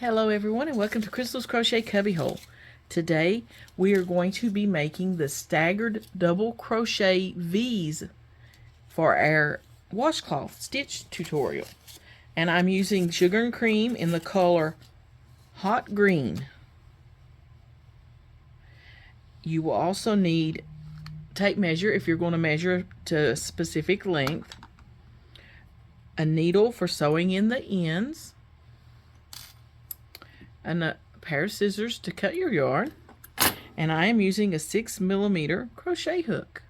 Hello everyone and welcome to Crystal's Crochet Cubbyhole. Today we are going to be making the staggered double crochet V's for our washcloth stitch tutorial. And I'm using sugar and cream in the color hot green. You will also need tape measure if you're going to measure to a specific length, a needle for sewing in the ends, and a pair of scissors to cut your yarn, and I am using a 6mm crochet hook.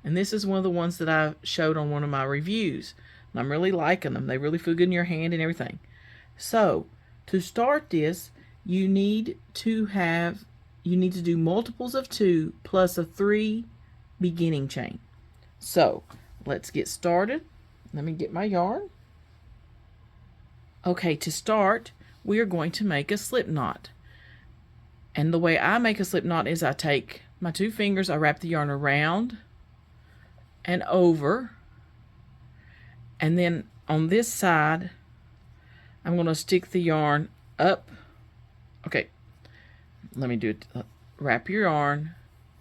And this is one of the ones that I showed on one of my reviews, and I'm really liking them. They really feel good in your hand and everything. So to start this, you need to do multiples of 2 plus a 3 beginning chain. So let's get started. Let me get my yarn. Okay, to start, we are going to make a slip knot. And the way I make a slip knot is I take my 2 fingers, I wrap the yarn around and over, and then on this side I'm going to stick the yarn up. Okay, let me do it. Wrap your yarn.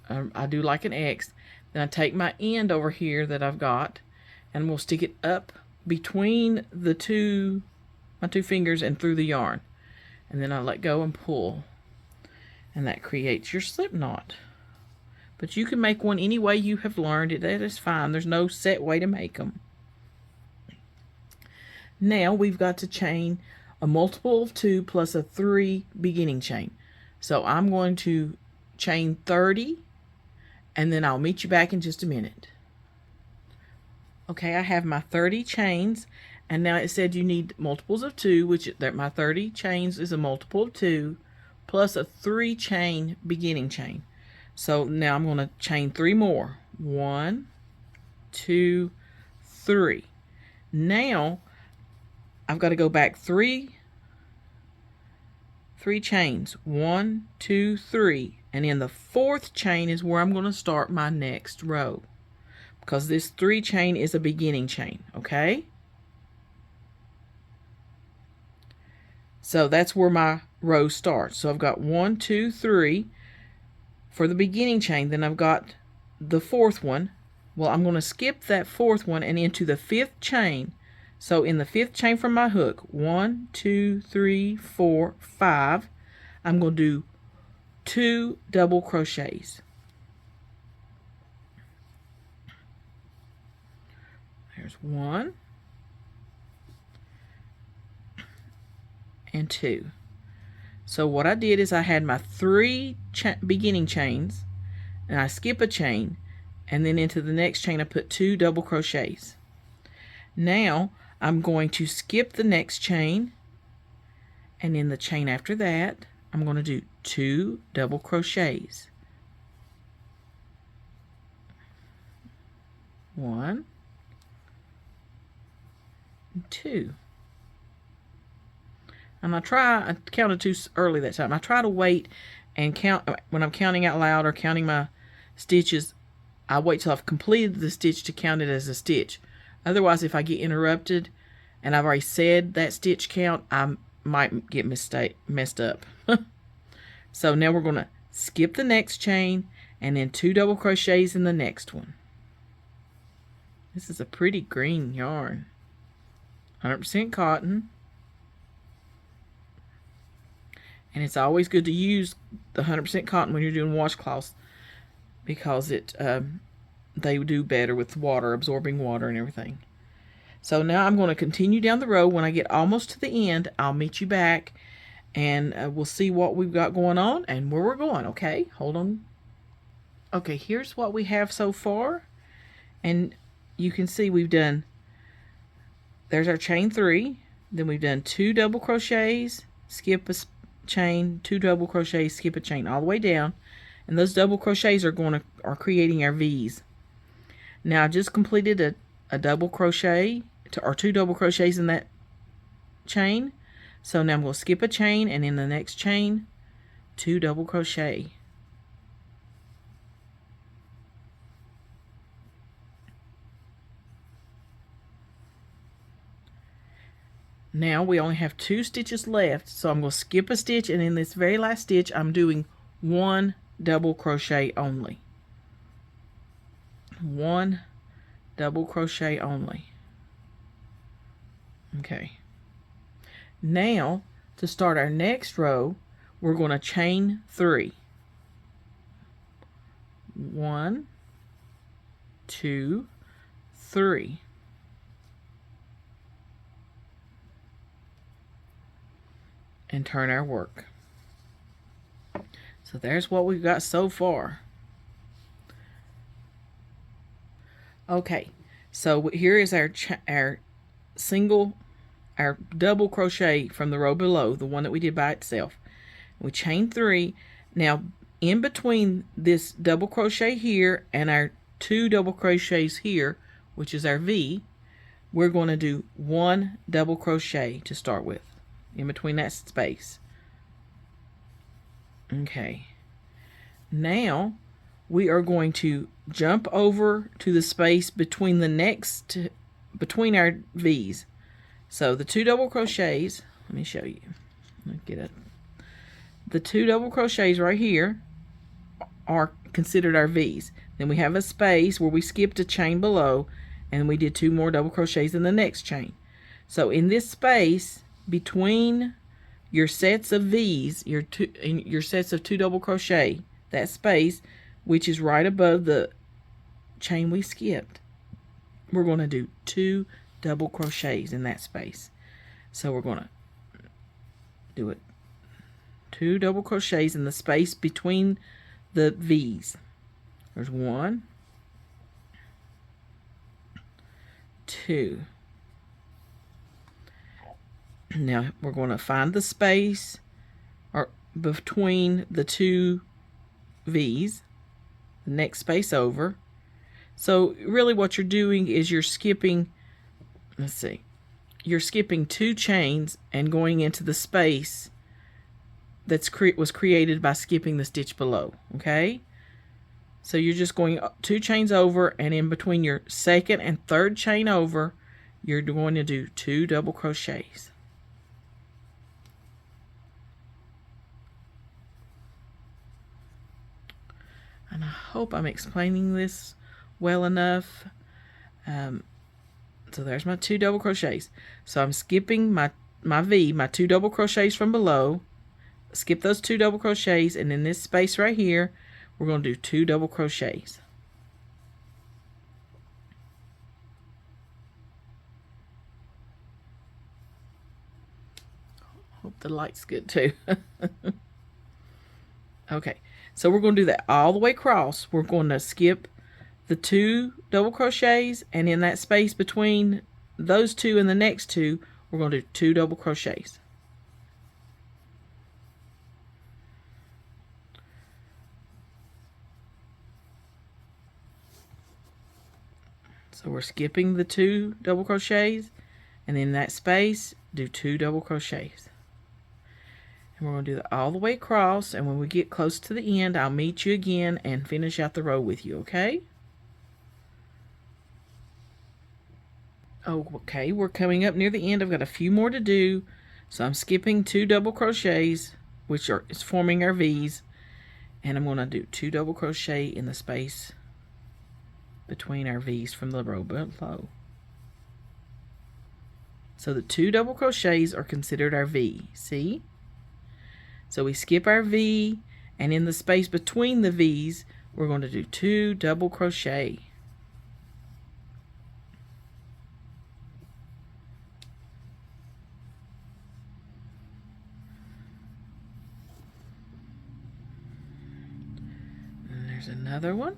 I do like an X. Then I take my end over here that I've got, and we'll stick it up between the my 2 fingers and through the yarn, and then I let go and pull, and that creates your slip knot. But you can make one any way you have learned it. That is fine. There's no set way to make them. Now we've got to chain a multiple of 2 plus a 3 beginning chain. So I'm going to chain 30, and then I'll meet you back in just a minute. Okay, I have my 30 chains, and now it said you need multiples of 2, which my 30 chains is a multiple of 2 plus a 3 chain beginning chain. So now I'm going to chain 3 more. 1, 2, 3. Now I've got to go back 3 chains. 1, 2, 3. And in the 4th chain is where I'm going to start my next row, because this 3 chain is a beginning chain. Okay? So that's where my row starts. So I've got 1, 2, 3 for the beginning chain. Then I've got the 4th one. Well, I'm going to skip that 4th one and into the 5th chain. So in the 5th chain from my hook, 1, 2, 3, 4, 5, I'm going to do 2 double crochets. There's 1 and 2. So what I did is I had my 3 beginning chains, and I skip a chain, and then into the next chain I put 2 double crochets. Now I'm going to skip the next chain, and in the chain after that I'm going to do 2 double crochets. 1 and 2. And I counted too early that time. I try to wait and count when I'm counting out loud or counting my stitches. I wait till I've completed the stitch to count it as a stitch. Otherwise, if I get interrupted and I've already said that stitch count, I might get messed up. So now we're going to skip the next chain and then 2 double crochets in the next one. This is a pretty green yarn. 100% cotton. And it's always good to use the 100% cotton when you're doing washcloths, because they do better with water, absorbing water and everything. So now I'm going to continue down the row. When I get almost to the end, I'll meet you back, and we'll see what we've got going on and where we're going. Okay, hold on. Okay, here's what we have so far, and you can see there's our chain 3, then we've done 2 double crochets, skip a chain, 2 double crochets, skip a chain all the way down, and those double crochets are creating our V's. Now I just completed a double crochet or 2 double crochets in that chain, so now I'm going to skip a chain, and in the next chain 2 double crochet. Now we only have 2 stitches left, so I'm going to skip a stitch, and in this very last stitch I'm doing 1 double crochet only. 1 double crochet only. Okay. Now to start our next row, we're going to chain 3. 1, 2, 3. And turn our work. So there's what we've got so far. Okay, so here is our double crochet from the row below, the one that we did by itself. We chain 3. Now in between this double crochet here and our 2 double crochets here, which is our V, we're going to do 1 double crochet to start with in between that space. Okay, now we are going to jump over to the space between between our V's. So the 2 double crochets, let me show you. Let me get it. The 2 double crochets right here are considered our V's. Then we have a space where we skipped a chain below, and we did 2 more double crochets in the next chain. So in this space between your sets of V's, your sets of 2 double crochet, that space, which is right above the chain we skipped, we're going to do 2 double crochets in that space. So we're going to do it 2 double crochets in the space between the V's. There's 1, 2. Now we're going to find the space between the 2 V's, the next space over. So really what you're doing is you're skipping, let's see, you're skipping 2 chains and going into the space that was created by skipping the stitch below, okay? So you're just going 2 chains over, and in between your second and third chain over, you're going to do 2 double crochets. And I hope I'm explaining this well enough. So there's my 2 double crochets. So I'm skipping my V, my 2 double crochets from below. Skip those 2 double crochets, and in this space right here, we're going to do 2 double crochets. Hope the light's good too. Okay, so we're going to do that all the way across. We're going to skip the 2 double crochets, and in that space between those 2 and the next 2, we're going to do 2 double crochets. So we're skipping the 2 double crochets, and in that space, do 2 double crochets. And we're going to do that all the way across, and when we get close to the end, I'll meet you again and finish out the row with you, okay? Okay, we're coming up near the end. I've got a few more to do, so I'm skipping 2 double crochets, which is forming our V's, and I'm going to do 2 double crochet in the space between our V's from the row below. So the 2 double crochets are considered our V, see? So we skip our V, and in the space between the V's, we're going to do 2 double crochet. And there's another one.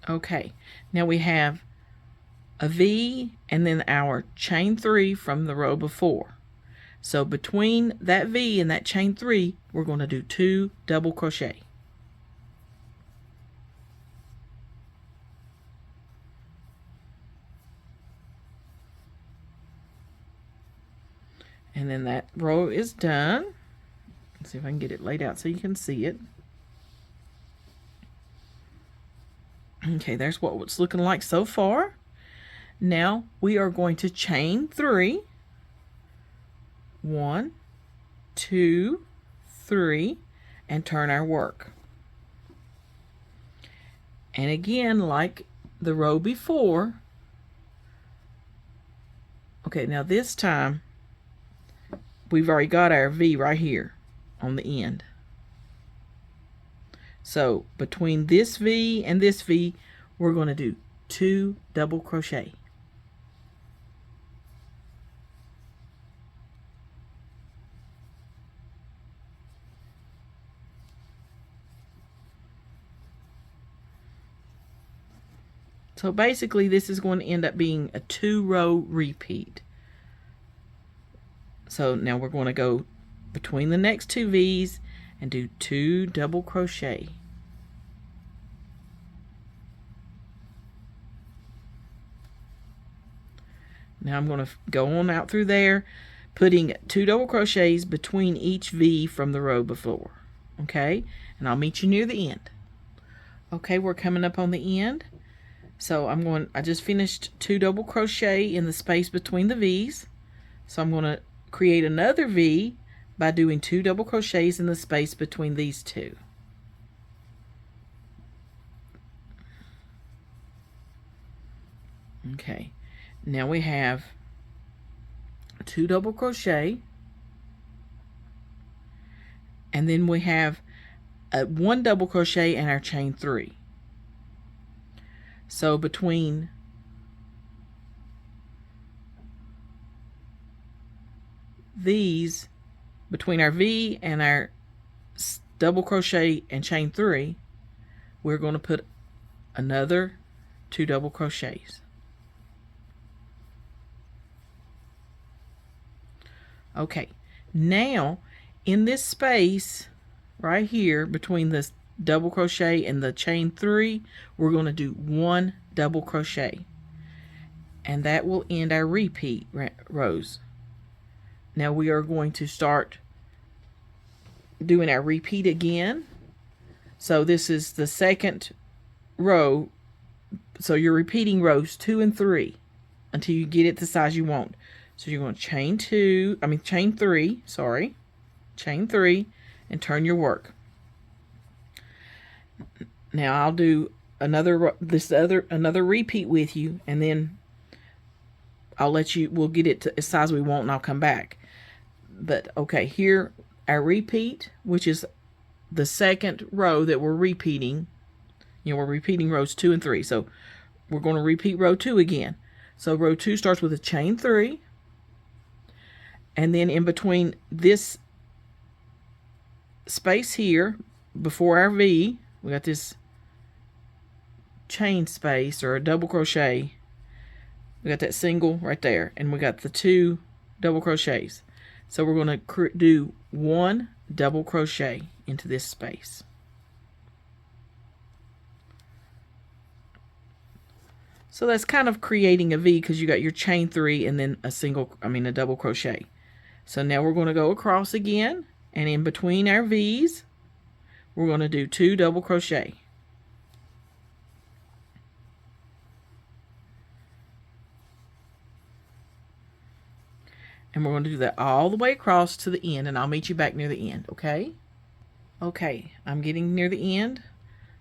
Okay, now we have a V and then our chain 3 from the row before. So between that V and that chain 3, we're going to do 2 double crochet. And then that row is done. Let's see if I can get it laid out so you can see it. Okay, there's what it's looking like so far. Now we are going to chain 3. 1, 2, 3, and turn our work. And again, like the row before, okay, now this time we've already got our V right here on the end. So between this V and this V, we're going to do 2 double crochet. So basically this is going to end up being a 2-row repeat. So now we're going to go between the next 2 V's and do 2 double crochet. Now I'm going to go on out through there, putting 2 double crochets between each V from the row before. Okay, and I'll meet you near the end. Okay, we're coming up on the end. So I just finished 2 double crochet in the space between the V's. So I'm going to create another V by doing 2 double crochets in the space between these 2. Okay, now we have 2 double crochet, and then we have 1 double crochet and our chain 3. So between these, between our V and our double crochet and chain 3, we're going to put another 2 double crochets. Okay, now in this space right here between this double crochet and the chain 3, we're going to do 1 double crochet, and that will end our repeat rows. Now we are going to start doing our repeat again. So this is the second row, so you're repeating rows 2 and 3 until you get it the size you want. So you're going to chain 3, chain 3, and turn your work. Now I'll do another repeat with you, and then we'll get it to the size we want, and I'll come back. But okay, here our repeat, which is the second row that we're repeating. We're repeating rows 2 and 3. So we're going to repeat row 2 again. So row 2 starts with a chain 3, and then in between this space here before our V, we got this chain space or a double crochet. We got that single right there, and we got the 2 double crochets. So we're going to do 1 double crochet into this space. So that's kind of creating a V because you got your chain 3 and then a double crochet. So now we're going to go across again, and in between our V's, we're going to do 2 double crochet. And we're going to do that all the way across to the end, and I'll meet you back near the end, okay? Okay, I'm getting near the end.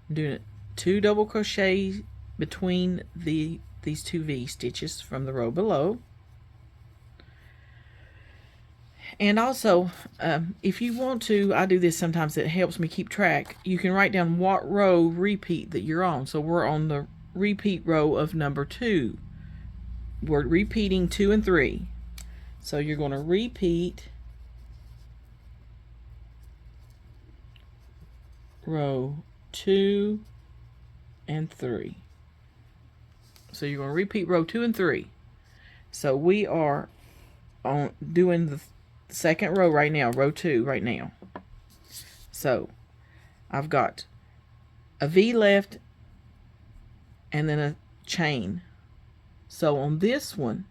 I'm doing 2 double crochets between these 2 V stitches from the row below. And also, if you want to, I do this sometimes, it helps me keep track. You can write down what row repeat that you're on. So we're on the repeat row of number 2. We're repeating 2 and 3. So you're going to repeat row 2 and 3. So you're going to repeat row 2 and 3. So we are doing the second row right now, row 2 right now. So I've got a V left and then a chain. So on this one,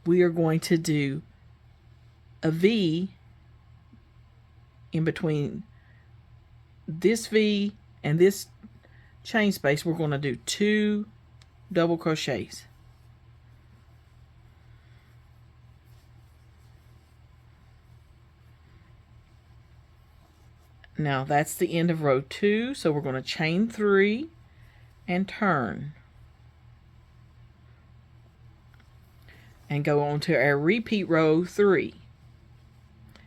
we are going to do a V in between this V and this chain space, we're going to do 2 double crochets. Now that's the end of row 2, so we're going to chain 3 and turn. And go on to our repeat row 3.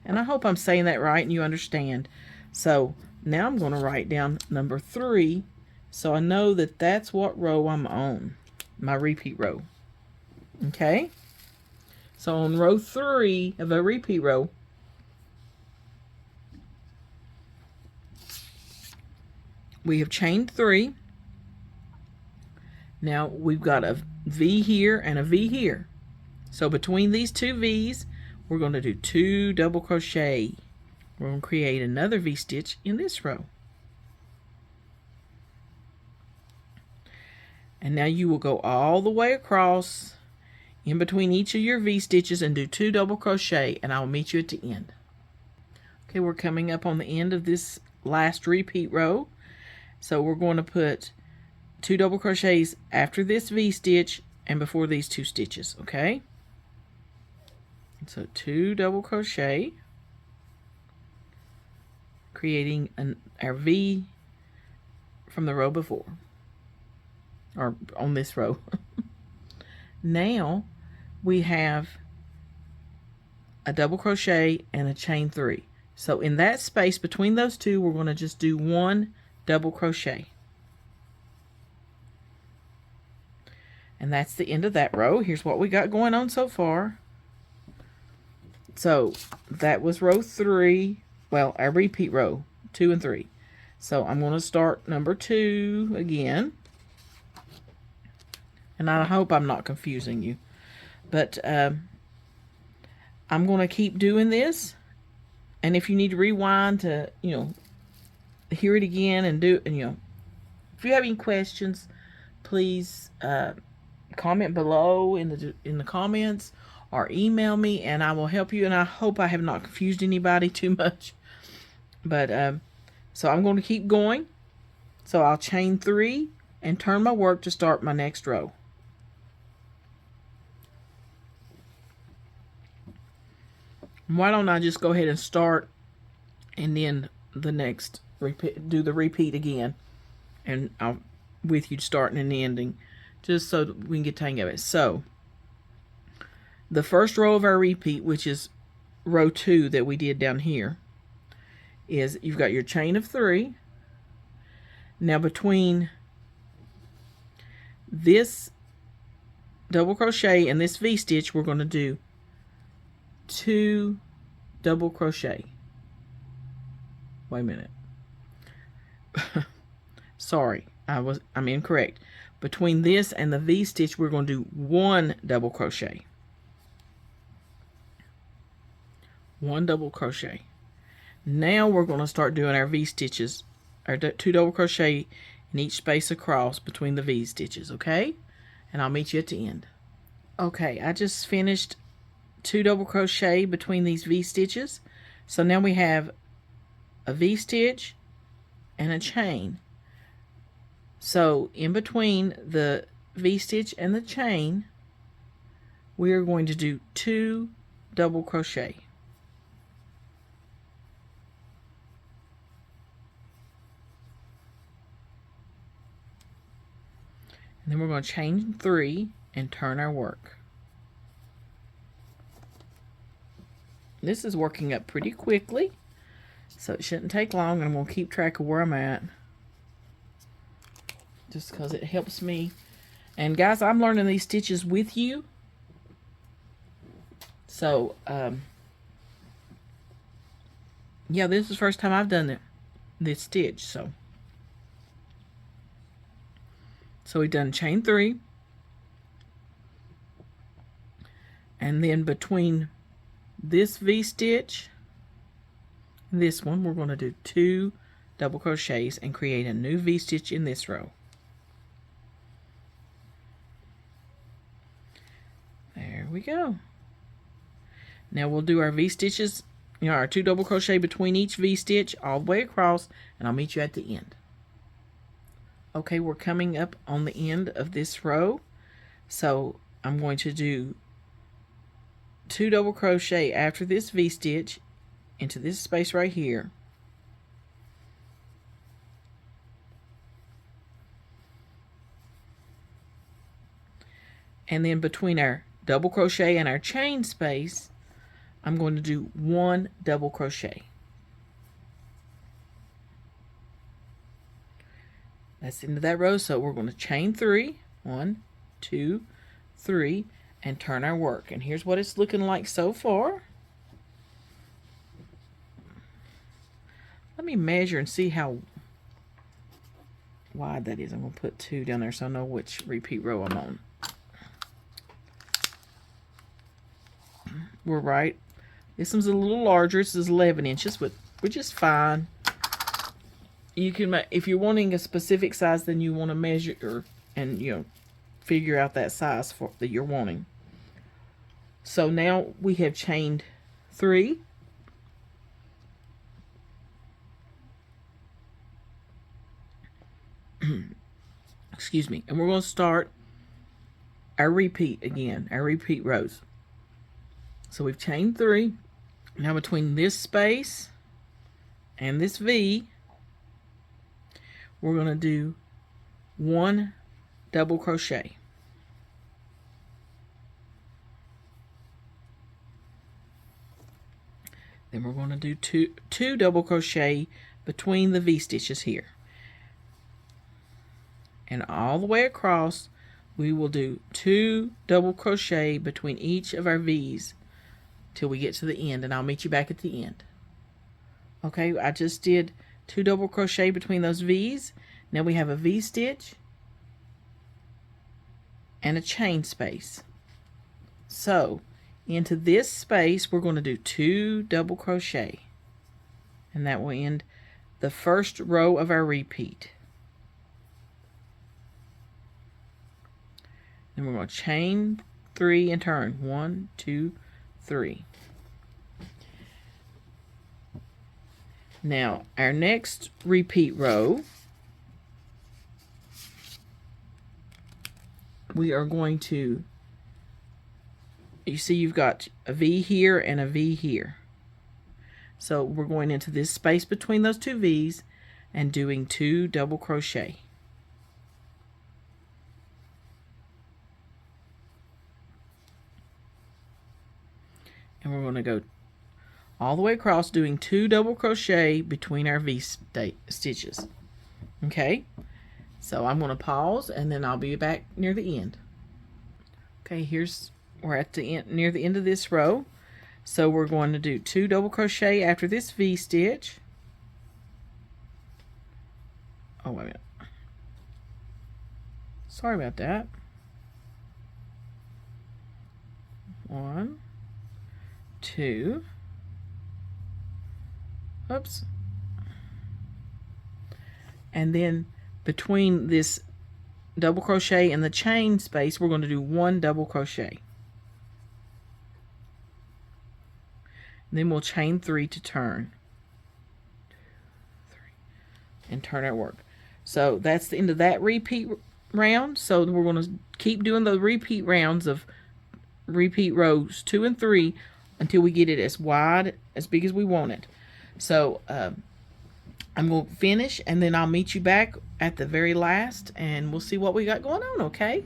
And I hope I'm saying that right and you understand. So now I'm going to write down number 3 so I know that that's what row I'm on, my repeat row. Okay? So on row 3 of a repeat row, we have chained 3. Now we've got a V here and a V here. So between these 2 V's, we're going to do 2 double crochet. We're going to create another V-stitch in this row. And now you will go all the way across in between each of your V-stitches and do 2 double crochet, and I'll meet you at the end. Okay, we're coming up on the end of this last repeat row. So we're going to put 2 double crochets after this V-stitch and before these 2 stitches, okay? So 2 double crochet, creating our V from the row before, or on this row. Now we have a double crochet and a chain 3. So in that space between those 2, we're going to just do 1 double crochet. And that's the end of that row. Here's what we got going on so far. So that was row 3, well, our repeat row 2 and 3. So I'm going to start number 2 again, and I hope I'm not confusing you, but I'm going to keep doing this, and if you need to rewind to hear it again and do, and if you have any questions, please comment below in the comments, or email me and I will help you. And I hope I have not confused anybody too much. But so I'm going to keep going. So I'll chain 3 and turn my work to start my next row. Why don't I just go ahead and start, and then the next repeat, do the repeat again, and I'll with you starting and ending, just so that we can get the hang of it. So the first row of our repeat, which is row 2 that we did down here, is you've got your chain of 3. Now between this double crochet and this V-stitch, we're going to do 2 double crochet. Wait a minute. Sorry, I'm incorrect. Between this and the V-stitch, we're going to do 1 double crochet. 1 double crochet. Now we're going to start doing our V-stitches, our 2 double crochet in each space across between the V-stitches, okay? And I'll meet you at the end. Okay, I just finished 2 double crochet between these V-stitches. So now we have a V-stitch and a chain. So in between the V-stitch and the chain, we are going to do 2 double crochet. And then we're going to chain 3 and turn our work. This is working up pretty quickly, so it shouldn't take long, and I'm going to keep track of where I'm at, just because it helps me. And guys, I'm learning these stitches with you, so yeah, this is the first time I've done this stitch. So we've done chain 3, and then between this V-stitch and this one, we're going to do 2 double crochets and create a new V-stitch in this row. There we go. Now we'll do our V-stitches, our 2 double crochet between each V-stitch all the way across, and I'll meet you at the end. Okay, we're coming up on the end of this row, so I'm going to do 2 double crochet after this V-stitch into this space right here. And then between our double crochet and our chain space, I'm going to do 1 double crochet. That's into that row, so we're going to chain 3, 1, 2, 3, and turn our work. And here's what it's looking like so far. Let me measure and see how wide that is. I'm going to put 2 down there so I know which repeat row I'm on. We're right. This one's a little larger. This is 11 inches, but we're just fine. You can, if you're wanting a specific size, then you want to measure and figure out that size that you're wanting. So now we have chained 3. Excuse me. And we're going to start our repeat again, our repeat rows. So we've chained 3. Now between this space and this V, we're going to do 1 double crochet. Then we're going to do two double crochet between the V stitches here. And all the way across, we will do 2 double crochet between each of our V's till we get to the end, and I'll meet you back at the end. Okay, I just did 2 double crochet between those V's. Now we have a V stitch and a chain space. So into this space we're going to do 2 double crochet, and that will end the first row of our repeat. Then we're going to chain 3 and turn 1, 2, 3. Now our next repeat row, we are going to, you see you've got a V here and a V here. So we're going into this space between those 2 V's and doing 2 double crochet. And we're going to go all the way across doing 2 double crochet between our V stitches. Okay, so I'm going to pause and then I'll be back near the end. Okay, we're at the end, near the end of this row. So we're going to do 2 double crochet after this V stitch. Oh, wait a minute. Sorry about that. 1, 2. Oops. And then between this double crochet and the chain space, we're going to do 1 double crochet. And then we'll chain 3 to turn. 2, 3, and turn our work. So that's the end of that repeat round. So we're going to keep doing the repeat rounds of repeat rows 2 and 3 until we get it as wide, as big as we want it. So I'm going to finish and then I'll meet you back at the very last and we'll see what we got going on, okay?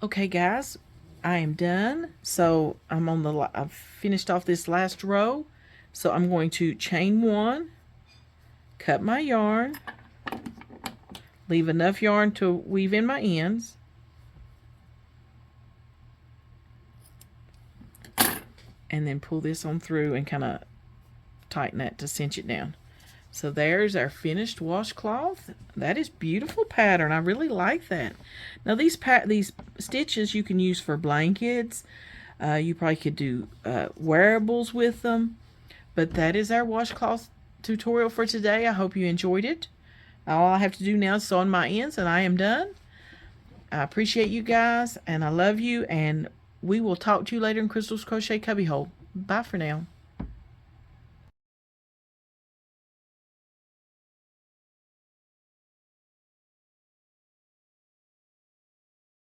Okay guys, I am done. So I've finished off this last row. So I'm going to chain 1, cut my yarn, leave enough yarn to weave in my ends, and then pull this on through and kind of tighten that to cinch it down. So there's our finished washcloth. That is beautiful pattern. I really like that. Now these stitches you can use for blankets. You probably could do wearables with them. But that is our washcloth tutorial for today. I hope you enjoyed it. All I have to do now is sew on my ends and I am done. I appreciate you guys and I love you, and we will talk to you later in Crystal's Crochet Cubbyhole. Bye for now.